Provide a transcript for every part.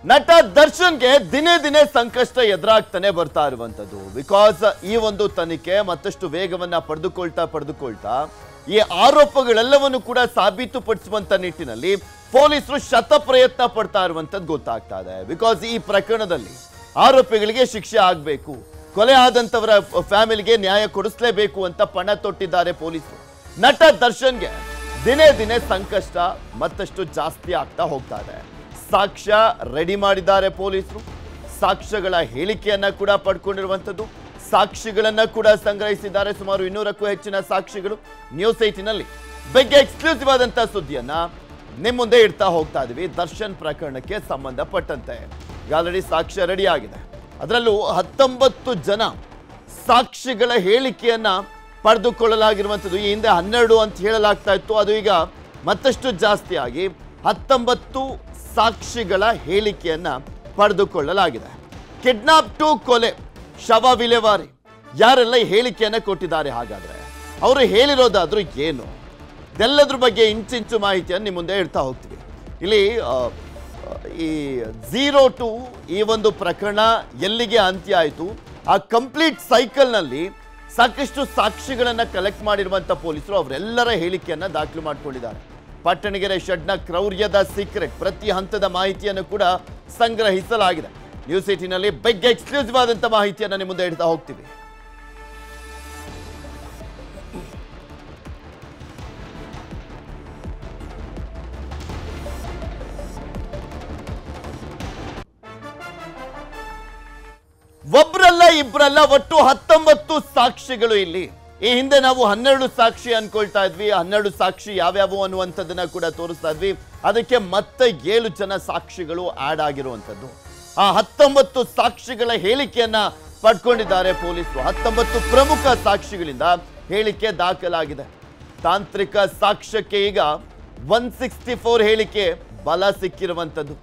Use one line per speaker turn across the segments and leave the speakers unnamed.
ನಟ ದರ್ಶನ್ಗೆ ದಿನೇ ದಿನೇ ಸಂಕಷ್ಟ ಎದುರಾಗ್ತಾನೆ ಬರ್ತಾ ಇರುವಂತದ್ದು ಬಿಕಾಸ್ ಈ ಒಂದು ತನಿಖೆ ಮತ್ತಷ್ಟು ವೇಗವನ್ನ ಪಡೆದುಕೊಳ್ತಾ ಈ ಆರೋಪಗಳೆಲ್ಲವನ್ನು ಕೂಡ ಸಾಬೀತುಪಡಿಸುವಂತ ನಿಟ್ಟಿನಲ್ಲಿ ಪೊಲೀಸರು ಶತ ಪ್ರಯತ್ನ ಪಡ್ತಾ ಇರುವಂತದ್ದು ಗೊತ್ತಾಗ್ತಾ ಇದೆ ಬಿಕಾಸ್ ಈ ಪ್ರಕರಣದಲ್ಲಿ ಆರೋಪಿಗಳಿಗೆ ಶಿಕ್ಷೆ ಆಗಬೇಕು, ಕೊಲೆ ಆದಂತವರ ಫ್ಯಾಮಿಲಿಗೆ ನ್ಯಾಯ ಕೊಡಿಸಲೇಬೇಕು ಅಂತ ಪಣ ತೊಟ್ಟಿದ್ದಾರೆ ಪೊಲೀಸರು. ನಟ ದರ್ಶನ್ಗೆ ದಿನೇ ದಿನೇ ಸಂಕಷ್ಟ ಮತ್ತಷ್ಟು ಜಾಸ್ತಿ ಆಗ್ತಾ ಹೋಗ್ತಾ ಇದೆ. ಸಾಕ್ಷ್ಯ ರೆಡಿ ಮಾಡಿದ್ದಾರೆ ಪೊಲೀಸರು, ಸಾಕ್ಷ್ಯಗಳ ಹೇಳಿಕೆಯನ್ನ ಕೂಡ ಪಡ್ಕೊಂಡಿರುವಂತದ್ದು, ಸಾಕ್ಷಿಗಳನ್ನ ಕೂಡ ಸಂಗ್ರಹಿಸಿದ್ದಾರೆ. ಸುಮಾರು 200ಕ್ಕೂ ಹೆಚ್ಚಿನ ಸಾಕ್ಷಿಗಳು. ನ್ಯೂಸ್ 8ನಲ್ಲಿ ಬಗ್ಗೆ ಎಕ್ಸ್ಕ್ಲೂಸಿವ್ ಆದಂತ ಸುದ್ದಿಯನ್ನ ನಿಮ್ಮ ಮುಂದೆ ಇಡ್ತಾ ಹೋಗ್ತಾ ಇದೀವಿ. ದರ್ಶನ್ ಪ್ರಕರಣಕ್ಕೆ ಸಂಬಂಧಪಟ್ಟಂತೆ ಆಲ್ರೆಡಿ ಸಾಕ್ಷ್ಯ ರೆಡಿ ಆಗಿದೆ. ಅದರಲ್ಲೂ 19 ಜನ ಸಾಕ್ಷಿಗಳ ಹೇಳಿಕೆಯನ್ನ ಪಡೆದುಕೊಳ್ಳಲಾಗಿರುವಂಥದ್ದು. ಈ ಹಿಂದೆ 12 ಅಂತ ಹೇಳಲಾಗ್ತಾ ಇತ್ತು, ಅದು ಈಗ ಮತ್ತಷ್ಟು ಜಾಸ್ತಿ ಆಗಿ 19 ಸಾಕ್ಷಿಗಳ ಹೇಳಿಕೆಯನ್ನ ಪಡೆದುಕೊಳ್ಳಲಾಗಿದೆ. ಕಿಡ್ನಾಪ್ ಟು ಕೊಲೆ, ಶವ ವಿಲೇವಾರಿ, ಯಾರೆಲ್ಲ ಹೇಳಿಕೆಯನ್ನ ಕೊಟ್ಟಿದ್ದಾರೆ, ಹಾಗಾದ್ರೆ ಅವರು ಹೇಳಿರೋದಾದ್ರೂ ಏನು, ಇದೆಲ್ಲದ್ರ ಬಗ್ಗೆ ಇಂಚಿಂಚು ಮಾಹಿತಿಯನ್ನು ನಿಮ್ಮ ಮುಂದೆ ಇಡ್ತಾ ಹೋಗ್ತೀವಿ. ಇಲ್ಲಿ ಈ 0 ಟು ಈ ಒಂದು ಪ್ರಕರಣ ಎಲ್ಲಿಗೆ ಅಂತ್ಯ ಆಯಿತು, ಆ ಕಂಪ್ಲೀಟ್ ಸೈಕಲ್ನಲ್ಲಿ ಸಾಕಷ್ಟು ಸಾಕ್ಷಿಗಳನ್ನ ಕಲೆಕ್ಟ್ ಮಾಡಿರುವಂತ ಪೊಲೀಸರು ಅವರೆಲ್ಲರ ಹೇಳಿಕೆಯನ್ನ ದಾಖಲು ಮಾಡಿಕೊಂಡಿದ್ದಾರೆ. ಪಟ್ಟಣಗೆರೆ ಶೆಡ್ನ ಕ್ರೌರ್ಯದ ಸೀಕ್ರೆಟ್, ಪ್ರತಿ ಹಂತದ ಮಾಹಿತಿಯನ್ನು ಕೂಡ ಸಂಗ್ರಹಿಸಲಾಗಿದೆ. ನ್ಯೂಸ್ 8ನಲ್ಲಿ ಬಿಗ್ ಎಕ್ಸ್ಕ್ಲೂಸಿವ್ ಆದಂತ ಮಾಹಿತಿಯನ್ನು ನಿಮ್ಮ ಮುಂದೆ ಇಡ್ತಾ ಹೋಗ್ತೀವಿ. ಒಬ್ರಲ್ಲ ಇಬ್ರಲ್ಲ, ಒಟ್ಟು 19 ಸಾಕ್ಷಿಗಳು ಇಲ್ಲಿ. ಈ ಹಿಂದೆ ನಾವು 12 ಸಾಕ್ಷಿ ಅನ್ಕೊಳ್ತಾ ಇದ್ವಿ. 12 ಸಾಕ್ಷಿ ಯಾವ್ಯಾವು ಅನ್ನುವಂಥದ್ದನ್ನ ಕೂಡ ತೋರಿಸ್ತಾ ಇದ್ವಿ. ಅದಕ್ಕೆ ಮತ್ತೆ 7 ಜನ ಸಾಕ್ಷಿಗಳು ಆಡ್ ಆಗಿರುವಂಥದ್ದು. ಆ 19 ಸಾಕ್ಷಿಗಳ ಹೇಳಿಕೆಯನ್ನ ಪಡ್ಕೊಂಡಿದ್ದಾರೆ ಪೊಲೀಸರು. 19 ಪ್ರಮುಖ ಸಾಕ್ಷಿಗಳಿಂದ ಹೇಳಿಕೆ ದಾಖಲಾಗಿದೆ. ತಾಂತ್ರಿಕ ಸಾಕ್ಷ್ಯಕ್ಕೆ ಈಗ 164 ಹೇಳಿಕೆ ಬಲ ಸಿಕ್ಕಿರುವಂಥದ್ದು.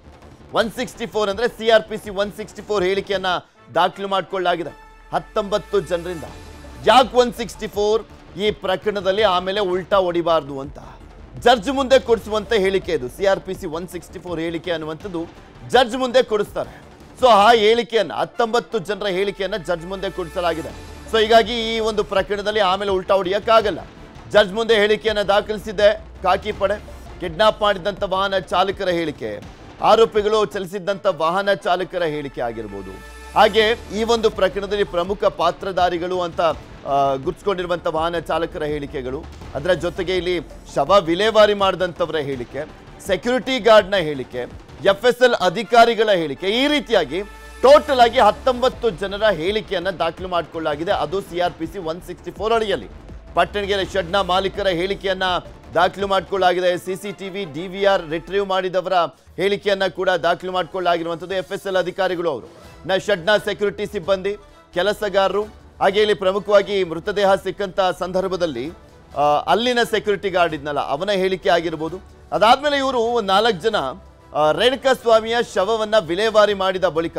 164 ಅಂದ್ರೆ CRPC 164 ಹೇಳಿಕೆಯನ್ನ ದಾಖಲು ಮಾಡಿಕೊಳ್ಳಲಾಗಿದೆ 19 ಜನರಿಂದ. ಯಾಕೆ 164? ಈ ಪ್ರಕರಣದಲ್ಲಿ ಆಮೇಲೆ ಉಲ್ಟಾ ಹೊಡಿಬಾರ್ದು ಅಂತ ಜಡ್ಜ್ ಮುಂದೆ ಕೊಡಿಸುವಂತ ಹೇಳಿಕೆ ಇದು. CRPC 164 ಹೇಳಿಕೆ ಅನ್ನುವಂಥದ್ದು ಜಡ್ಜ್ ಮುಂದೆ ಕೊಡಿಸ್ತಾರೆ. ಸೊ ಆ ಹೇಳಿಕೆಯನ್ನ 19 ಜನರ ಹೇಳಿಕೆಯನ್ನ ಜಡ್ಜ್ ಮುಂದೆ ಕೊಡಿಸಲಾಗಿದೆ. ಸೊ ಹೀಗಾಗಿ ಈ ಒಂದು ಪ್ರಕರಣದಲ್ಲಿ ಆಮೇಲೆ ಉಲ್ಟಾ ಹೊಡಿಯಕ್ಕಾಗಲ್ಲ. ಜಡ್ಜ್ ಮುಂದೆ ಹೇಳಿಕೆಯನ್ನ ದಾಖಲಿಸಿದೆ ಖಾಕಿ ಪಡೆ. ಕಿಡ್ನಾಪ್ ಮಾಡಿದಂಥ ವಾಹನ ಚಾಲಕರ ಹೇಳಿಕೆ, ಆರೋಪಿಗಳು ಚಲಿಸಿದ್ದಂಥ ವಾಹನ ಚಾಲಕರ ಹೇಳಿಕೆ ಆಗಿರ್ಬೋದು, ಹಾಗೆ ಈ ಒಂದು ಪ್ರಕರಣದಲ್ಲಿ ಪ್ರಮುಖ ಪಾತ್ರಧಾರಿಗಳು ಅಂತ ಗುರ್ತಿಸಿಕೊಂಡಿರುವಂಥ ವಾಹನ ಚಾಲಕರ ಹೇಳಿಕೆಗಳು, ಅದರ ಜೊತೆಗೆ ಇಲ್ಲಿ ಶವ ವಿಲೇವಾರಿ ಮಾಡಿದಂಥವರ ಹೇಳಿಕೆ, ಸೆಕ್ಯೂರಿಟಿ ಗಾರ್ಡ್ನ ಹೇಳಿಕೆ, FSL ಅಧಿಕಾರಿಗಳ ಹೇಳಿಕೆ, ಈ ರೀತಿಯಾಗಿ ಟೋಟಲ್ ಆಗಿ 19 ಜನರ ಹೇಳಿಕೆಯನ್ನ ದಾಖಲು ಮಾಡಿಕೊಳ್ಳಲಾಗಿದೆ. ಅದು CRPC 164 ಅಡಿಯಲ್ಲಿ. ಪಟ್ಟಣಗೆರೆ ಶೆಡ್ನ ಮಾಲೀಕರ ಹೇಳಿಕೆಯನ್ನ ದಾಖಲು ಮಾಡಿಕೊಳ್ಳಲಾಗಿದೆ. CCTV DVR ರಿಟ್ರೀವ್ ಮಾಡಿದವರ ಹೇಳಿಕೆಯನ್ನ ಕೂಡ ದಾಖಲು ಮಾಡಿಕೊಳ್ಳಲಾಗಿರುವಂಥದ್ದು. FSL ಅಧಿಕಾರಿಗಳು, ಅವರು ಶೆಡ್ನ ಸೆಕ್ಯೂರಿಟಿ ಸಿಬ್ಬಂದಿ, ಕೆಲಸಗಾರರು, ಹಾಗೆ ಇಲ್ಲಿ ಪ್ರಮುಖವಾಗಿ ಮೃತದೇಹ ಸಿಕ್ಕಂತ ಸಂದರ್ಭದಲ್ಲಿ ಅಲ್ಲಿನ ಸೆಕ್ಯೂರಿಟಿ ಗಾರ್ಡ್ ಇದ್ನಲ್ಲ, ಅವನ ಹೇಳಿಕೆ ಆಗಿರ್ಬೋದು. ಅದಾದ್ಮೇಲೆ ಇವರು 4 ಜನ ರೇಣುಕಾ ಸ್ವಾಮಿಯ ಶವವನ್ನ ವಿಲೇವಾರಿ ಮಾಡಿದ ಬಳಿಕ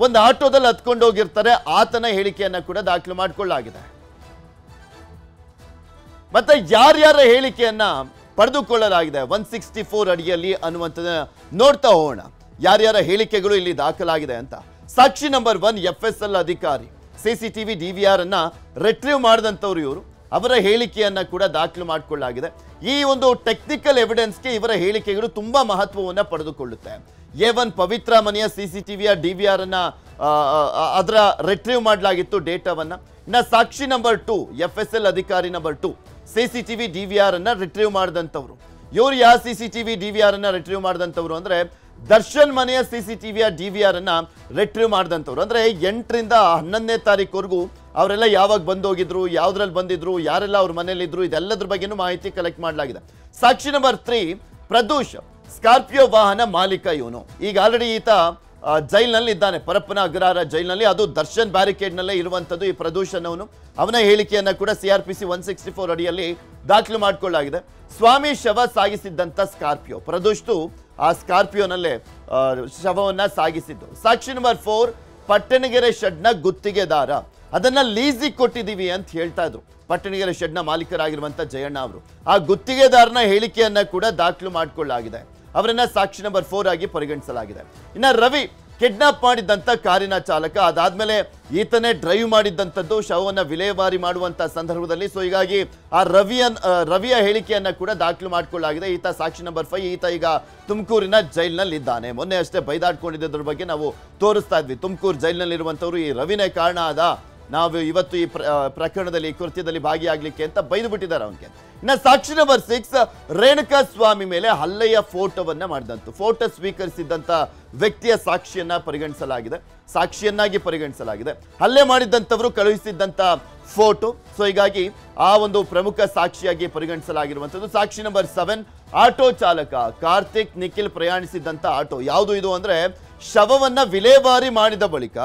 ಒಂದು ಆಟೋದಲ್ಲಿ ಹತ್ಕೊಂಡು ಹೋಗಿರ್ತಾರೆ, ಆತನ ಹೇಳಿಕೆಯನ್ನ ಕೂಡ ದಾಖಲು ಮಾಡಿಕೊಳ್ಳಲಾಗಿದೆ. ಮತ್ತೆ ಯಾರ್ಯಾರ ಹೇಳಿಕೆಯನ್ನ ಪಡೆದುಕೊಳ್ಳಲಾಗಿದೆ 164 ಅಡಿಯಲ್ಲಿ ಅನ್ನುವಂಥದ್ದನ್ನ ನೋಡ್ತಾ ಹೋಗೋಣ. ಯಾರ್ಯಾರ ಹೇಳಿಕೆಗಳು ಇಲ್ಲಿ ದಾಖಲಾಗಿದೆ ಅಂತ. ಸಾಕ್ಷಿ ನಂಬರ್ 1 FSL ಅಧಿಕಾರಿ, CCTV DVR ಅನ್ನ ರಿಟ್ರೀವ್ ಮಾಡಿದಂಥವ್ರು ಇವರು, ಅವರ ಹೇಳಿಕೆಯನ್ನ ಕೂಡ ದಾಖಲು ಮಾಡಿಕೊಳ್ಳಲಾಗಿದೆ. ಈ ಒಂದು ಟೆಕ್ನಿಕಲ್ ಎವಿಡೆನ್ಸ್ಗೆ ಇವರ ಹೇಳಿಕೆಗಳು ತುಂಬಾ ಮಹತ್ವವನ್ನ ಪಡೆದುಕೊಳ್ಳುತ್ತೆ. A1 ಪವಿತ್ರ ಮನೆಯ CCTVಯ DVR ಅನ್ನ ಅದರ ರಿಟ್ರೀವ್ ಮಾಡಲಾಗಿತ್ತು ಡೇಟಾವನ್ನ. ಇನ್ನ ಸಾಕ್ಷಿ ನಂಬರ್ 2 FSL ಅಧಿಕಾರಿ ನಂಬರ್ 2 CCTV DVR ಅನ್ನ ರಿಟ್ರೀವ್ ಮಾಡಿದಂಥವ್ರು. ಇವರು ಯಾವ CCTV DVR ಅನ್ನ ರಿಟ್ರೀವ್ ಮಾಡಿದಂಥವ್ರು ಅಂದ್ರೆ ದರ್ಶನ್ ಮನೆಯ CCTVಯ DVR ಅನ್ನ ರಿಟ್ರೀವ್ ಮಾಡಿದಂಥವ್ರು. ಅಂದ್ರೆ 8ರಿಂದ 11ನೇ ತಾರೀಕುವರೆಗೂ ಅವರೆಲ್ಲ ಯಾವಾಗ ಬಂದೋಗಿದ್ರು, ಯಾವ್ದ್ರಲ್ಲಿ ಬಂದಿದ್ರು, ಯಾರೆಲ್ಲ ಅವ್ರ ಮನೇಲಿದ್ರು, ಇದೆಲ್ಲದ್ರ ಬಗ್ಗೆನೂ ಮಾಹಿತಿ ಕಲೆಕ್ಟ್ ಮಾಡಲಾಗಿದೆ. ಸಾಕ್ಷಿ ನಂಬರ್ 3 ಪ್ರದೂಷ್, ಸ್ಕಾರ್ಪಿಯೋ ವಾಹನ ಮಾಲೀಕ ಇವನು. ಈಗ ಆಲ್ರೆಡಿ ಈತ ಜೈಲ್ನಲ್ಲಿ ಇದ್ದಾನೆ, ಪರಪ್ಪನ ಅಗ್ರಹಾರ ಜೈಲ್ನಲ್ಲಿ. ಅದು ದರ್ಶನ್ ಬ್ಯಾರಿಕೇಡ್ನಲ್ಲೇ ಇರುವಂಥದ್ದು ಈ ಪ್ರದೂಷ್ ಅನ್ನೋನು. ಅವನ ಹೇಳಿಕೆಯನ್ನ ಕೂಡ CRPC 164 ಅಡಿಯಲ್ಲಿ ದಾಖಲು ಮಾಡಿಕೊಳ್ಳಲಾಗಿದೆ. ಸ್ವಾಮಿ ಶವ ಸಾಗಿಸಿದ್ದಂಥ ಸ್ಕಾರ್ಪಿಯೋ, ಪ್ರದೂಷ್ತು ಆ ಸ್ಕಾರ್ಪಿಯೋನಲ್ಲೇ ಶವವನ್ನ ಸಾಗಿಸಿದ್ದು. ಸಾಕ್ಷಿ ನಂಬರ್ 4 ಪಟ್ಟಣಗೆರೆ ಶೆಡ್ನ ಗುತ್ತಿಗೆದಾರ, ಅದನ್ನ ಲೀಸಿಗೆ ಕೊಟ್ಟಿದ್ದೀವಿ ಅಂತ ಹೇಳ್ತಾ ಇದ್ರು ಪಟ್ಟಣಗೆರೆ ಶೆಡ್ನ ಮಾಲೀಕರಾಗಿರುವಂಥ ಜಯಣ್ಣ ಅವರು. ಆ ಗುತ್ತಿಗೆದಾರನ ಹೇಳಿಕೆಯನ್ನ ಕೂಡ ದಾಖಲು ಮಾಡಿಕೊಳ್ಳಲಾಗಿದೆ. ಅವರನ್ನ ಸಾಕ್ಷಿ ನಂಬರ್ 4 ಆಗಿ ಪರಿಗಣಿಸಲಾಗಿದೆ. ಇನ್ನು ರವಿ ಕಿಡ್ನಾಪ್ ಮಾಡಿದ್ದಂಥ ಕಾರಿನ ಚಾಲಕ, ಅದಾದ್ಮೇಲೆ ಈತನೇ ಡ್ರೈವ್ ಮಾಡಿದ್ದಂಥದ್ದು, ಶವವನ್ನು ವಿಲೇವಾರಿ ಮಾಡುವಂಥ ಸಂದರ್ಭದಲ್ಲಿ. ಸೊ ಹೀಗಾಗಿ ಆ ರವಿಯ ಹೇಳಿಕೆಯನ್ನ ಕೂಡ ದಾಖಲು ಮಾಡಿಕೊಳ್ಳಲಾಗಿದೆ. ಈತ ಸಾಕ್ಷಿ ನಂಬರ್ 5. ಈತ ಈಗ ತುಮಕೂರಿನ ಜೈಲಿನಲ್ಲಿ ಇದ್ದಾನೆ. ಮೊನ್ನೆ ಅಷ್ಟೇ ಬೈದಾಡ್ಕೊಂಡಿದ್ದರ ಬಗ್ಗೆ ನಾವು ತೋರಿಸ್ತಾ ಇದ್ವಿ. ತುಮಕೂರು ಜೈಲಿನಲ್ಲಿರುವಂಥವ್ರು ಈ ರವಿನೇ ಕಾರಣ ನಾವು ಇವತ್ತು ಈ ಪ್ರಕರಣದಲ್ಲಿ ಕೃತ್ಯದಲ್ಲಿ ಭಾಗಿಯಾಗಲಿಕ್ಕೆ ಅಂತ ಬೈದು ಬಿಟ್ಟಿದ್ದಾರೆ ಅವನಿಗೆ. ಇನ್ನು ಸಾಕ್ಷಿ ನಂಬರ್ 6 ರೇಣುಕಾ ಸ್ವಾಮಿ ಮೇಲೆ ಹಲ್ಲೆಯ ಫೋಟೋವನ್ನ ಮಾಡಿದಂತು. ಫೋಟೋ ಸ್ವೀಕರಿಸಿದ್ದಂತ ವ್ಯಕ್ತಿಯ ಸಾಕ್ಷಿಯನ್ನಾಗಿ ಪರಿಗಣಿಸಲಾಗಿದೆ. ಹಲ್ಲೆ ಮಾಡಿದ್ದಂಥವರು ಕಳುಹಿಸಿದ್ದಂತ ಫೋಟೋ. ಸೊ ಹೀಗಾಗಿ ಆ ಒಂದು ಪ್ರಮುಖ ಸಾಕ್ಷಿಯಾಗಿ ಪರಿಗಣಿಸಲಾಗಿರುವಂಥದ್ದು. ಸಾಕ್ಷಿ ನಂಬರ್ 7 ಆಟೋ ಚಾಲಕ ಕಾರ್ತಿಕ್ ನಿಖಿಲ್ ಪ್ರಯಾಣಿಸಿದ್ದಂತ ಆಟೋ. ಯಾವುದು ಇದು ಅಂದ್ರೆ ಶವವನ್ನ ವಿಲೇವಾರಿ ಮಾಡಿದ ಬಳಿಕ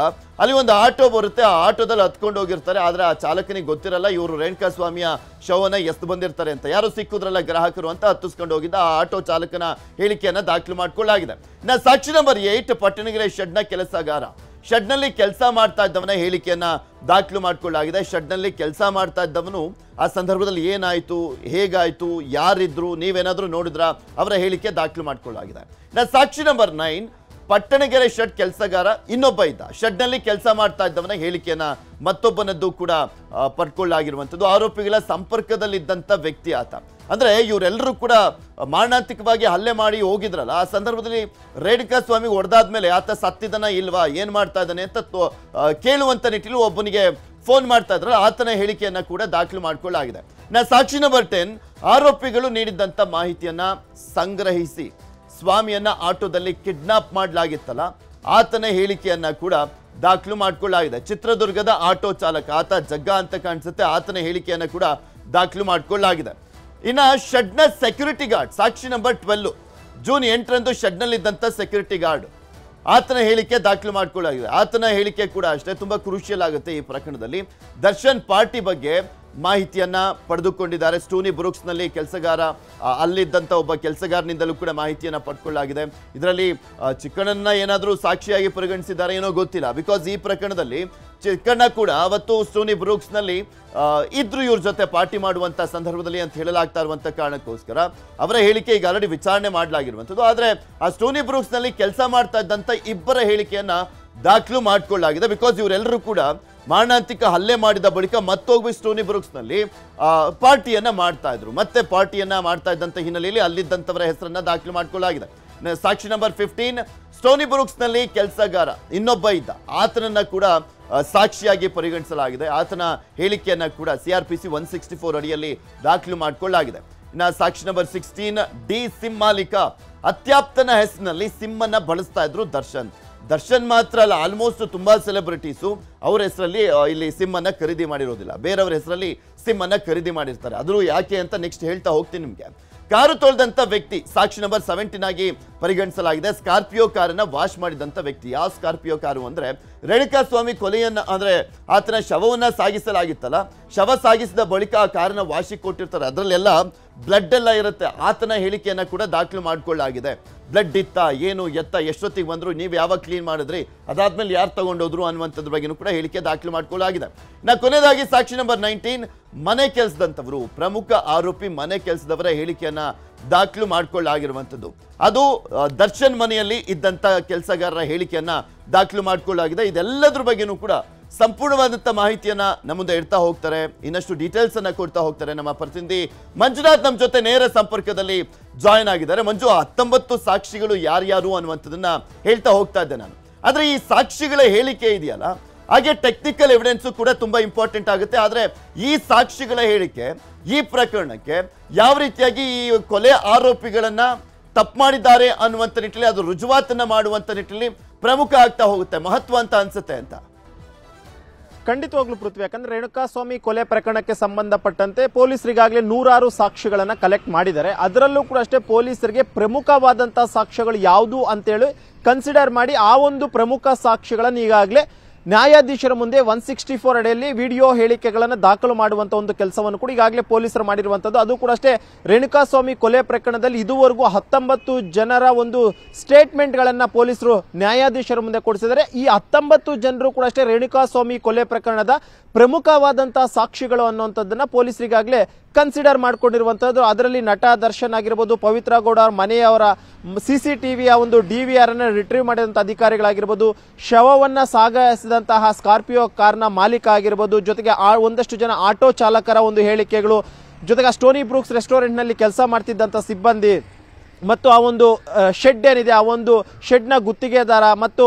ಅಲ್ಲಿ ಒಂದು ಆಟೋ ಬರುತ್ತೆ. ಆ ಆಟೋದಲ್ಲಿ ಹತ್ಕೊಂಡು ಹೋಗಿರ್ತಾರೆ. ಆದ್ರೆ ಆ ಚಾಲಕನಿಗೆ ಗೊತ್ತಿರಲ್ಲ ಇವರು ರೇಣುಕಾ ಸ್ವಾಮಿಯ ಶವನ್ನ ಎಷ್ಟು ಬಂದಿರ್ತಾರೆ ಅಂತ. ಯಾರು ಸಿಕ್ಕುದ್ರಲ್ಲ ಗ್ರಾಹಕರು ಅಂತ ಹತ್ತಿಸ್ಕೊಂಡು ಹೋಗಿದ್ದ ಆ ಆಟೋ ಚಾಲಕನ ಹೇಳಿಕೆಯನ್ನ ದಾಖಲು ಮಾಡಿಕೊಳ್ಳಲಾಗಿದೆ. ಇನ್ನು ಸಾಕ್ಷಿ ನಂಬರ್ 8 ಪಟ್ಟಣಗೆರೆ ಶೆಡ್ನ ಕೆಲಸಗಾರ. ಶೆಡ್ನಲ್ಲಿ ಕೆಲಸ ಮಾಡ್ತಾ ಇದ್ದವನ ಹೇಳಿಕೆಯನ್ನ ದಾಖಲು ಮಾಡಿಕೊಳ್ಳಲಾಗಿದೆ. ಶೆಡ್ನಲ್ಲಿ ಕೆಲಸ ಮಾಡ್ತಾ ಇದ್ದವನು ಆ ಸಂದರ್ಭದಲ್ಲಿ ಏನಾಯ್ತು, ಹೇಗಾಯ್ತು, ಯಾರಿದ್ರು, ನೀವೇನಾದ್ರೂ ನೋಡಿದ್ರ, ಅವರ ಹೇಳಿಕೆ ದಾಖಲು ಮಾಡಿಕೊಳ್ಳಲಾಗಿದೆ. ಇನ್ನು ಸಾಕ್ಷಿ ನಂಬರ್ 9 ಪಟ್ಟಣಗೆರೆ ಶೆಡ್ ಕೆಲಸಗಾರ ಇನ್ನೊಬ್ಬ ಇದ್ದ. ಶೆಡ್ನಲ್ಲಿ ಕೆಲಸ ಮಾಡ್ತಾ ಇದ್ದವನ ಹೇಳಿಕೆಯನ್ನ ಮತ್ತೊಬ್ಬನದ್ದು ಕೂಡ ಪಡ್ಕೊಳ್ಳಲಾಗಿರುವಂಥದ್ದು. ಆರೋಪಿಗಳ ಸಂಪರ್ಕದಲ್ಲಿದ್ದಂಥ ವ್ಯಕ್ತಿ ಆತ. ಅಂದ್ರೆ ಇವರೆಲ್ಲರೂ ಕೂಡ ಮಾರಣಾಂತಿಕವಾಗಿ ಹಲ್ಲೆ ಮಾಡಿ ಹೋಗಿದ್ರಲ್ಲ, ಆ ಸಂದರ್ಭದಲ್ಲಿ ರೇಣುಕಾ ಸ್ವಾಮಿ ಹೊಡೆದಾದ್ಮೇಲೆ ಆತ ಸತ್ತಿದನ ಇಲ್ವಾ, ಏನ್ ಮಾಡ್ತಾ ಇದ್ದಾನೆ ಅಂತ ಕೇಳುವಂತ ನಿಟ್ಟಿನಲ್ಲಿ ಒಬ್ಬನಿಗೆ ಫೋನ್ ಮಾಡ್ತಾ ಇದ್ರಲ್ಲ, ಆತನ ಹೇಳಿಕೆಯನ್ನ ಕೂಡ ದಾಖಲು ಮಾಡಿಕೊಳ್ಳಲಾಗಿದೆ. ಸಾಕ್ಷಿ ನಂಬರ್ 10 ಆರೋಪಿಗಳು ನೀಡಿದಂತ ಮಾಹಿತಿಯನ್ನ ಸಂಗ್ರಹಿಸಿ ಸ್ವಾಮಿಯನ್ನ ಆಟೋದಲ್ಲಿ ಕಿಡ್ನಾಪ್ ಮಾಡಲಾಗಿತ್ತಲ್ಲ, ಆತನ ಹೇಳಿಕೆಯನ್ನ ಕೂಡ ದಾಖಲು ಮಾಡಿಕೊಳ್ಳಲಾಗಿದೆ. ಚಿತ್ರದುರ್ಗದ ಆಟೋ ಚಾಲಕ, ಆತ ಜಗ್ಗ ಅಂತ ಕಾಣಿಸುತ್ತೆ, ಆತನ ಹೇಳಿಕೆಯನ್ನ ಕೂಡ ದಾಖಲು ಮಾಡಿಕೊಳ್ಳಲಾಗಿದೆ. ಇನ್ನು ಶೆಡ್ನ ಸೆಕ್ಯೂರಿಟಿ ಗಾರ್ಡ್ ಸಾಕ್ಷಿ ನಂಬರ್ 12 ಜೂನ್ 8ರಂದು ಶೆಡ್ನಲ್ಲಿದ್ದಂಥ ಸೆಕ್ಯೂರಿಟಿ ಗಾರ್ಡ್, ಆತನ ಹೇಳಿಕೆ ದಾಖಲು ಮಾಡಿಕೊಳ್ಳಲಾಗಿದೆ. ಆತನ ಹೇಳಿಕೆ ಕೂಡ ಅಷ್ಟೇ ತುಂಬಾ ಕ್ರೂಷಿಯಲ್ ಆಗುತ್ತೆ ಈ ಪ್ರಕರಣದಲ್ಲಿ. ದರ್ಶನ್ ಪಾರ್ಟಿ ಬಗ್ಗೆ ಮಾಹಿತಿಯನ್ನ ಪಡೆದುಕೊಂಡಿದ್ದಾರೆ. ಸ್ಟೋನಿ ಬ್ರೂಕ್ಸ್ ನಲ್ಲಿ ಕೆಲಸಗಾರ, ಅಲ್ಲಿದ್ದಂಥ ಒಬ್ಬ ಕೆಲಸಗಾರನಿಂದಲೂ ಕೂಡ ಮಾಹಿತಿಯನ್ನ ಪಡ್ಕೊಳ್ಳಲಾಗಿದೆ. ಇದರಲ್ಲಿ ಚಿಕ್ಕಣ್ಣನ ಏನಾದರೂ ಸಾಕ್ಷಿಯಾಗಿ ಪರಿಗಣಿಸಿದ್ದಾರೆ ಏನೋ ಗೊತ್ತಿಲ್ಲ. ಬಿಕಾಸ್ ಈ ಪ್ರಕರಣದಲ್ಲಿ ಚಿಕ್ಕಣ್ಣ ಕೂಡ ಅವತ್ತು ಸ್ಟೋನಿ ಬ್ರೂಕ್ಸ್ ನಲ್ಲಿ ಇದ್ರು ಇವ್ರ ಜೊತೆ ಪಾರ್ಟಿ ಮಾಡುವಂತ ಸಂದರ್ಭದಲ್ಲಿ ಅಂತ ಹೇಳಲಾಗ್ತಾ ಇರುವಂತ ಕಾರಣಕ್ಕೋಸ್ಕರ ಅವರ ಹೇಳಿಕೆ ಈಗ ಆಲ್ರೆಡಿ ವಿಚಾರಣೆ ಮಾಡಲಾಗಿರುವಂಥದ್ದು. ಆದ್ರೆ ಆ ಸ್ಟೋನಿ ಬ್ರೂಕ್ಸ್ ನಲ್ಲಿ ಕೆಲಸ ಮಾಡ್ತಾ ಇದ್ದಂತ ಇಬ್ಬರ ಹೇಳಿಕೆಯನ್ನ ದಾಖಲು ಮಾಡಿಕೊಳ್ಳಲಾಗಿದೆ. ಬಿಕಾಸ್ ಇವರೆಲ್ಲರೂ ಕೂಡ ಮಾರಣಾಂತಿಕ ಹಲ್ಲೆ ಮಾಡಿದ ಬಳಿಕ ಮತ್ತೊಬ್ಬ ಸ್ಟೋನಿ ಬ್ರೂಕ್ಸ್ ನಲ್ಲಿ ಪಾರ್ಟಿಯನ್ನ ಮಾಡ್ತಾ ಇದ್ರು. ಮತ್ತೆ ಪಾರ್ಟಿಯನ್ನ ಮಾಡ್ತಾ ಇದ್ದಂತ ಹಿನ್ನೆಲೆಯಲ್ಲಿ ಅಲ್ಲಿದ್ದಂಥವರ ಹೆಸರನ್ನ ದಾಖಲು ಮಾಡಿಕೊಳ್ಳಲಾಗಿದೆ. ಸಾಕ್ಷಿ ನಂಬರ್ 15 ಸ್ಟೋನಿ ಬ್ರೂಕ್ಸ್ ನಲ್ಲಿ ಕೆಲಸಗಾರ ಇನ್ನೊಬ್ಬ ಇದ್ದ, ಆತನನ್ನ ಕೂಡ ಸಾಕ್ಷಿಯಾಗಿ ಪರಿಗಣಿಸಲಾಗಿದೆ. ಆತನ ಹೇಳಿಕೆಯನ್ನ ಕೂಡ CRPC 164 ಅಡಿಯಲ್ಲಿ ದಾಖಲು ಮಾಡಿಕೊಳ್ಳಲಾಗಿದೆ. ಇನ್ನು ಸಾಕ್ಷಿ ನಂಬರ್ 16 ಡಿ ಸಿಮ್ ಮಾಲೀಕ, ಅತ್ಯಾಪ್ತನ ಹೆಸರಿನಲ್ಲಿ ಸಿಮ್ ಅನ್ನ ಬಳಸ್ತಾ ಇದ್ರು ದರ್ಶನ್ ಮಾತ್ರ ಅಲ್ಲ, ಆಲ್ಮೋಸ್ಟ್ ತುಂಬಾ ಸೆಲೆಬ್ರಿಟೀಸು ಅವರ ಹೆಸರಲ್ಲಿ ಇಲ್ಲಿ ಸಿಮ್ ಅನ್ನ ಖರೀದಿ ಮಾಡಿರೋದಿಲ್ಲ, ಬೇರೆಯವರ ಹೆಸರಲ್ಲಿ ಸಿಮ್ ಅನ್ನ ಖರೀದಿ ಮಾಡಿರ್ತಾರೆ. ಅದು ಯಾಕೆ ಅಂತ ನೆಕ್ಸ್ಟ್ ಹೇಳ್ತಾ ಹೋಗ್ತೀನಿ ನಿಮ್ಗೆ. ಕಾರು ತೊಳೆದಂತ ವ್ಯಕ್ತಿ ಸಾಕ್ಷಿ ನಂಬರ್ 17 ಆಗಿ ಪರಿಗಣಿಸಲಾಗಿದೆ. ಸ್ಕಾರ್ಪಿಯೋ ಕಾರನ್ನ ವಾಶ್ ಮಾಡಿದಂತ ವ್ಯಕ್ತಿ. ಯಾವ ಸ್ಕಾರ್ಪಿಯೋ ಕಾರು ಅಂದ್ರೆ ರೇಣುಕಾ ಸ್ವಾಮಿ ಕೊಲೆಯನ್ನ ಅಂದ್ರೆ ಆತನ ಶವವನ್ನ ಸಾಗಿಸಲಾಗಿತ್ತಲ್ಲ, ಶವ ಸಾಗಿಸಿದ ಬಳಿಕ ಆ ಕಾರನ್ನ ವಾಶಿಗೆ ಕೊಟ್ಟಿರ್ತಾರೆ, ಅದರಲ್ಲೆಲ್ಲ ಬ್ಲಡ್ ಎಲ್ಲ ಇರುತ್ತೆ. ಆತನ ಹೇಳಿಕೆಯನ್ನ ಕೂಡ ದಾಖಲು ಮಾಡಿಕೊಳ್ಳಲಾಗಿದೆ. ಬ್ಲಡ್ ಇತ್ತ, ಏನು ಎತ್ತ, ಎಷ್ಟೊತ್ತಿಗೆ ಬಂದ್ರು, ನೀವು ಯಾವಾಗ ಕ್ಲೀನ್ ಮಾಡಿದ್ರಿ, ಅದಾದ್ಮೇಲೆ ಯಾರು ತಗೊಂಡೋದ್ರು ಅನ್ನುವಂಥದ್ರ ಬಗ್ಗೆನೂ ಕೂಡ ಹೇಳಿಕೆ ದಾಖಲು ಮಾಡಿಕೊಳ್ಳಲಾಗಿದೆ. ಕೊನೆಯದಾಗಿ ಸಾಕ್ಷಿ ನಂಬರ್ 19 ಮನೆ ಕೆಲಸದಂತವರು, ಪ್ರಮುಖ ಆರೋಪಿ ಮನೆ ಕೆಲಸದವರ ಹೇಳಿಕೆಯನ್ನ ದಾಖಲು ಮಾಡಿಕೊಳ್ಳಲಾಗಿರುವಂಥದ್ದು. ಅದು ದರ್ಶನ್ ಮನೆಯಲ್ಲಿ ಇದ್ದಂಥ ಕೆಲಸಗಾರರ ಹೇಳಿಕೆಯನ್ನ ದಾಖಲು ಮಾಡಿಕೊಳ್ಳಲಾಗಿದೆ. ಇದೆಲ್ಲದ್ರ ಬಗ್ಗೆನೂ ಕೂಡ ಸಂಪೂರ್ಣವಾದಂಥ ಮಾಹಿತಿಯನ್ನ ನಮ್ಮ ಮುಂದೆ ಇಡ್ತಾ ಹೋಗ್ತಾರೆ, ಇನ್ನಷ್ಟು ಡೀಟೇಲ್ಸ್ ಅನ್ನ ಕೊಡ್ತಾ ಹೋಗ್ತಾರೆ. ನಮ್ಮ ಪ್ರತಿನಿಧಿ ಮಂಜುನಾಥ್ ನಮ್ಮ ಜೊತೆ ನೇರ ಸಂಪರ್ಕದಲ್ಲಿ ಜಾಯಿನ್ ಆಗಿದ್ದಾರೆ. ಮಂಜು, 19 ಸಾಕ್ಷಿಗಳು ಯಾರ್ಯಾರು ಅನ್ನುವಂಥದ್ದನ್ನ ಹೇಳ್ತಾ ಹೋಗ್ತಾ ಇದ್ದೆ ನಾನು. ಆದ್ರೆ ಈ ಸಾಕ್ಷಿಗಳ ಹೇಳಿಕೆ ಇದೆಯಲ್ಲ, ಹಾಗೆ ಟೆಕ್ನಿಕಲ್ ಎವಿಡೆನ್ಸ್ ಕೂಡ ತುಂಬಾ ಇಂಪಾರ್ಟೆಂಟ್ ಆಗುತ್ತೆ. ಆದ್ರೆ ಈ ಸಾಕ್ಷಿಗಳ ಹೇಳಿಕೆ ಈ ಪ್ರಕರಣಕ್ಕೆ ಯಾವ ರೀತಿಯಾಗಿ ಈ ಕೊಲೆ ಆರೋಪಿಗಳನ್ನ ತಪ್ಪು ಮಾಡಿದ್ದಾರೆ ಅನ್ನುವಂಥ ನಿಟ್ಟಿನಲ್ಲಿ, ಅದು ರುಜುವಾತನ್ನ ಮಾಡುವಂತ ನಿಟ್ಟಿನಲ್ಲಿ ಪ್ರಮುಖ ಆಗ್ತಾ ಹೋಗುತ್ತೆ, ಮಹತ್ವ ಅಂತ ಅನ್ಸುತ್ತೆ ಅಂತ.
ಖಂಡಿತವಾಗ್ಲೂ ಪೃಥ್ವಿ, ಯಾಕಂದ್ರೆ ರೇಣುಕಾ ಸ್ವಾಮಿ ಕೊಲೆ ಪ್ರಕರಣಕ್ಕೆ ಸಂಬಂಧಪಟ್ಟಂತೆ ಪೊಲೀಸರಿಗಾಗಲೇ 106 ಸಾಕ್ಷ್ಯಗಳನ್ನ ಕಲೆಕ್ಟ್ ಮಾಡಿದ್ದಾರೆ. ಅದರಲ್ಲೂ ಕೂಡ ಅಷ್ಟೇ ಪೊಲೀಸರಿಗೆ ಪ್ರಮುಖವಾದಂತಹ ಸಾಕ್ಷ್ಯಗಳು ಯಾವುದು ಅಂತೇಳಿ ಕನ್ಸಿಡರ್ ಮಾಡಿ ಆ ಒಂದು ಪ್ರಮುಖ ಸಾಕ್ಷ್ಯಗಳನ್ನು ಈಗಾಗಲೇ ನ್ಯಾಯಾಧೀಶರ ಮುಂದೆ 164 ಅಡಿಯಲ್ಲಿ ವಿಡಿಯೋ ಹೇಳಿಕೆಗಳನ್ನು ದಾಖಲು ಮಾಡುವಂತಹ ಒಂದು ಕೆಲಸವನ್ನು ಕೂಡ ಈಗಾಗಲೇ ಪೊಲೀಸರು ಮಾಡಿರುವಂತದ್ದು. ಅದು ಕೂಡ ಅಷ್ಟೇ ರೇಣುಕಾ ಸ್ವಾಮಿ ಕೊಲೆ ಪ್ರಕರಣದಲ್ಲಿ ಇದುವರೆಗೂ 19 ಜನರ ಒಂದು ಸ್ಟೇಟ್ಮೆಂಟ್ ಗಳನ್ನ ಪೊಲೀಸರು ನ್ಯಾಯಾಧೀಶರ ಮುಂದೆ ಕೊಡಿಸಿದ್ದಾರೆ. ಈ 19 ಜನರು ಕೂಡ ಅಷ್ಟೇ ರೇಣುಕಾ ಸ್ವಾಮಿ ಕೊಲೆ ಪ್ರಕರಣದ ಪ್ರಮುಖವಾದಂತಹ ಸಾಕ್ಷಿಗಳು ಅನ್ನುವಂಥದ್ದನ್ನ ಪೊಲೀಸರಿಗಾಗಲೇ ಕನ್ಸಿಡರ್ ಮಾಡ್ಕೊಂಡಿರುವಂತದ್ದು. ಅದರಲ್ಲಿ ನಟ ದರ್ಶನ್ ಆಗಿರ್ಬೋದು, ಪವಿತ್ರ ಗೌಡ ಅವರ ಮನೆಯವರ CCTVಯ ಒಂದು DVR ಅನ್ನು ರಿಟ್ರೀವ್ ಮಾಡಿದಂತ ಅಧಿಕಾರಿಗಳಾಗಿರ್ಬೋದು, ಶವವನ್ನ ಸಾಗಿಸಿದಂತಹ ಸ್ಕಾರ್ಪಿಯೋ ಕಾರ್ನ ಮಾಲೀಕ ಆಗಿರ್ಬೋದು, ಜೊತೆಗೆ ಒಂದಷ್ಟು ಜನ ಆಟೋ ಚಾಲಕರ ಒಂದು ಹೇಳಿಕೆಗಳು, ಜೊತೆಗೆ ಸ್ಟೋನಿ ಬ್ರೂಕ್ಸ್ ರೆಸ್ಟೋರೆಂಟ್ ನಲ್ಲಿ ಕೆಲಸ ಮಾಡ್ತಿದ್ದಂತ ಸಿಬ್ಬಂದಿ ಮತ್ತು ಆ ಒಂದು ಶೆಡ್ ಏನಿದೆ ಆ ಒಂದು ಶೆಡ್ನ ಗುತ್ತಿಗೆದಾರ ಮತ್ತು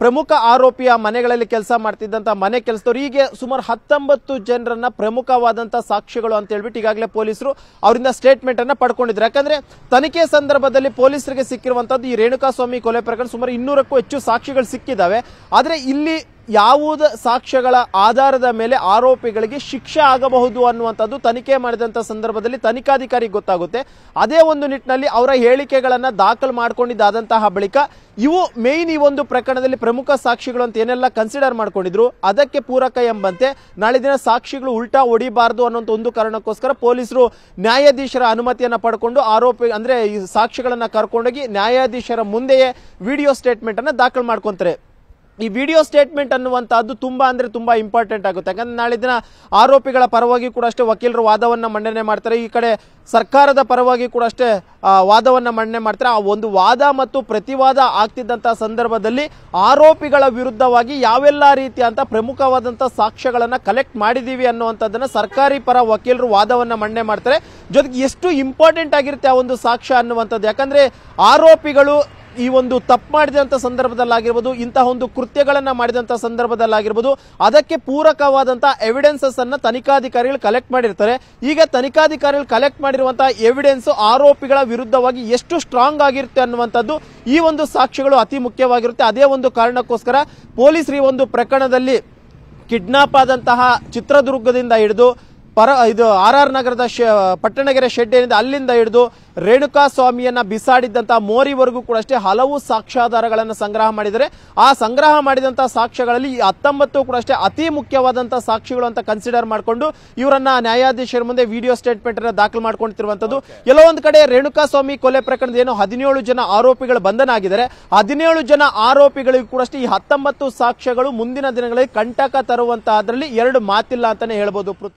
ಪ್ರಮುಖ ಆರೋಪಿಯ ಮನೆಗಳಲ್ಲಿ ಕೆಲಸ ಮಾಡ್ತಿದ್ದಂತ ಮನೆ ಕೆಲಸದವರು, ಹೀಗೆ ಸುಮಾರು 19 ಜನರನ್ನ ಪ್ರಮುಖವಾದಂತ ಸಾಕ್ಷಿಗಳು ಅಂತ ಹೇಳ್ಬಿಟ್ಟು ಈಗಾಗಲೇ ಪೊಲೀಸರು ಅವರಿಂದ ಸ್ಟೇಟ್ಮೆಂಟ್ ಅನ್ನ ಪಡ್ಕೊಂಡಿದ್ರು. ಯಾಕಂದ್ರೆ ತನಿಖೆ ಸಂದರ್ಭದಲ್ಲಿ ಪೊಲೀಸರಿಗೆ ಸಿಕ್ಕಿರುವಂತದ್ದು ಈ ರೇಣುಕಾಸ್ವಾಮಿ ಕೊಲೆ ಪ್ರಕರಣ ಸುಮಾರು 200ಕ್ಕೂ ಹೆಚ್ಚು ಸಾಕ್ಷಿಗಳು ಸಿಕ್ಕಿದಾವೆ. ಆದ್ರೆ ಇಲ್ಲಿ ಯಾವುದೇ ಸಾಕ್ಷ್ಯಗಳ ಆಧಾರದ ಮೇಲೆ ಆರೋಪಿಗಳಿಗೆ ಶಿಕ್ಷೆ ಆಗಬಹುದು ಅನ್ನುವಂಥದ್ದು ತನಿಖೆ ಮಾಡಿದಂತ ಸಂದರ್ಭದಲ್ಲಿ ತನಿಖಾಧಿಕಾರಿಗೆ ಗೊತ್ತಾಗುತ್ತೆ. ಅದೇ ಒಂದು ನಿಟ್ಟಿನಲ್ಲಿ ಅವರ ಹೇಳಿಕೆಗಳನ್ನ ದಾಖಲು ಮಾಡಿಕೊಂಡಿದ್ದಾದಂತಹ ಬಳಿಕ ಇವು ಮೇನ್ ಈ ಒಂದು ಪ್ರಕರಣದಲ್ಲಿ ಪ್ರಮುಖ ಸಾಕ್ಷಿಗಳು ಅಂತ ಏನೆಲ್ಲ ಕನ್ಸಿಡರ್ ಮಾಡ್ಕೊಂಡಿದ್ರು ಅದಕ್ಕೆ ಪೂರಕ ಎಂಬಂತೆ ನಾಳೆ ದಿನ ಸಾಕ್ಷಿಗಳು ಉಲ್ಟಾ ಹೊಡಿಬಾರದು ಅನ್ನೋ ಒಂದು ಕಾರಣಕ್ಕೋಸ್ಕರ ಪೊಲೀಸರು ನ್ಯಾಯಾಧೀಶರ ಅನುಮತಿಯನ್ನ ಪಡ್ಕೊಂಡು ಆರೋಪಿ ಅಂದ್ರೆ ಈ ಸಾಕ್ಷಿಗಳನ್ನ ಕರ್ಕೊಂಡೋಗಿ ನ್ಯಾಯಾಧೀಶರ ಮುಂದೆಯೇ ವಿಡಿಯೋ ಸ್ಟೇಟ್ಮೆಂಟ್ ಅನ್ನ ದಾಖಲು ಮಾಡ್ಕೊಂತಾರೆ. ಈ ವಿಡಿಯೋ ಸ್ಟೇಟ್ಮೆಂಟ್ ಅನ್ನುವಂತಹದ್ದು ತುಂಬಾ ಅಂದ್ರೆ ತುಂಬಾ ಇಂಪಾರ್ಟೆಂಟ್ ಆಗುತ್ತೆ. ಯಾಕಂದ್ರೆ ನಾಳೆ ದಿನ ಆರೋಪಿಗಳ ಪರವಾಗಿ ಕೂಡ ಅಷ್ಟೇ ವಕೀಲರು ವಾದವನ್ನ ಮಂಡನೆ ಮಾಡ್ತಾರೆ, ಈ ಕಡೆ ಸರ್ಕಾರದ ಪರವಾಗಿ ಕೂಡ ಅಷ್ಟೇ ವಾದವನ್ನ ಮಂಡನೆ ಮಾಡ್ತಾರೆ. ಆ ಒಂದು ವಾದ ಮತ್ತು ಪ್ರತಿವಾದ ಆಗ್ತಿದ್ದಂತಹ ಸಂದರ್ಭದಲ್ಲಿ ಆರೋಪಿಗಳ ವಿರುದ್ಧವಾಗಿ ಯಾವೆಲ್ಲ ರೀತಿಯಂತ ಪ್ರಮುಖವಾದಂತಹ ಸಾಕ್ಷ್ಯಗಳನ್ನ ಕಲೆಕ್ಟ್ ಮಾಡಿದೀವಿ ಅನ್ನುವಂಥದ್ದನ್ನ ಸರ್ಕಾರಿ ಪರ ವಕೀಲರು ವಾದವನ್ನ ಮಂಡನೆ ಮಾಡ್ತಾರೆ. ಜೊತೆಗೆ ಎಷ್ಟು ಇಂಪಾರ್ಟೆಂಟ್ ಆಗಿರುತ್ತೆ ಆ ಒಂದು ಸಾಕ್ಷ್ಯ ಅನ್ನುವಂಥದ್ದು. ಯಾಕಂದ್ರೆ ಆರೋಪಿಗಳು ಈ ಒಂದು ತಪ್ಪು ಮಾಡಿದಂತ ಸಂದರ್ಭದಲ್ಲಾಗಿರ್ಬೋದು, ಇಂತಹ ಒಂದು ಕೃತ್ಯಗಳನ್ನ ಮಾಡಿದಂತ ಸಂದರ್ಭದಲ್ಲಾಗಿರ್ಬೋದು, ಅದಕ್ಕೆ ಪೂರಕವಾದಂತಹ ಎವಿಡೆನ್ಸಸ್ ಅನ್ನ ತನಿಖಾಧಿಕಾರಿಗಳು ಕಲೆಕ್ಟ್ ಮಾಡಿರ್ತಾರೆ. ಈಗ ತನಿಖಾಧಿಕಾರಿಗಳು ಕಲೆಕ್ಟ್ ಮಾಡಿರುವಂತಹ ಎವಿಡೆನ್ಸ್ ಆರೋಪಿಗಳ ವಿರುದ್ಧವಾಗಿ ಎಷ್ಟು ಸ್ಟ್ರಾಂಗ್ ಆಗಿರುತ್ತೆ ಅನ್ನುವಂಥದ್ದು ಈ ಒಂದು ಸಾಕ್ಷ್ಯಗಳು ಅತಿ ಮುಖ್ಯವಾಗಿರುತ್ತೆ. ಅದೇ ಒಂದು ಕಾರಣಕ್ಕೋಸ್ಕರ ಪೊಲೀಸರು ಈ ಒಂದು ಪ್ರಕರಣದಲ್ಲಿ ಕಿಡ್ನಾಪ್ ಆದಂತಹ ಚಿತ್ರದುರ್ಗದಿಂದ ಹಿಡಿದು ಇದು RR ನಗರದ ಪಟ್ಟಣಗೆರೆ ಶೆಡ್ ಏನಿದೆ ಅಲ್ಲಿಂದ ಹಿಡಿದು ರೇಣುಕಾಸ್ವಾಮಿಯನ್ನ ಬಿಸಾಡಿದ್ದಂತಹ ಮೋರಿವರೆಗೂ ಕೂಡ ಅಷ್ಟೇ ಹಲವು ಸಾಕ್ಷ್ಯಾಧಾರಗಳನ್ನು ಸಂಗ್ರಹ ಮಾಡಿದರೆ ಆ ಸಂಗ್ರಹ ಮಾಡಿದಂತಹ ಸಾಕ್ಷ್ಯಗಳಲ್ಲಿ 19 ಕೂಡ ಅಷ್ಟೇ ಅತಿ ಮುಖ್ಯವಾದಂತಹ ಸಾಕ್ಷಿಗಳು ಅಂತ ಕನ್ಸಿಡರ್ ಮಾಡಿಕೊಂಡು ಇವರನ್ನ ನ್ಯಾಯಾಧೀಶರ ಮುಂದೆ ವಿಡಿಯೋ ಸ್ಟೇಟ್ಮೆಂಟ್ ಅನ್ನು ದಾಖಲು ಮಾಡ್ಕೊಳ್ತಿರುವಂತದ್ದು. ಎಲ್ಲೋ ಒಂದು ಕಡೆ ರೇಣುಕಾಸ್ವಾಮಿ ಕೊಲೆ ಪ್ರಕರಣದ ಏನು 17 ಜನ ಆರೋಪಿಗಳು ಬಂಧನ ಆಗಿದ್ದಾರೆ, 17 ಜನ ಆರೋಪಿಗಳಿಗೂ ಕೂಡ ಅಷ್ಟೇ ಈ 19 ಸಾಕ್ಷ್ಯಗಳು ಮುಂದಿನ ದಿನಗಳಲ್ಲಿ ಕಂಟಕ ತರುವಂತಹದ್ರಲ್ಲಿ ಎರಡು ಮಾತಿಲ್ಲ ಅಂತಾನೆ ಹೇಳ್ಬೋದು.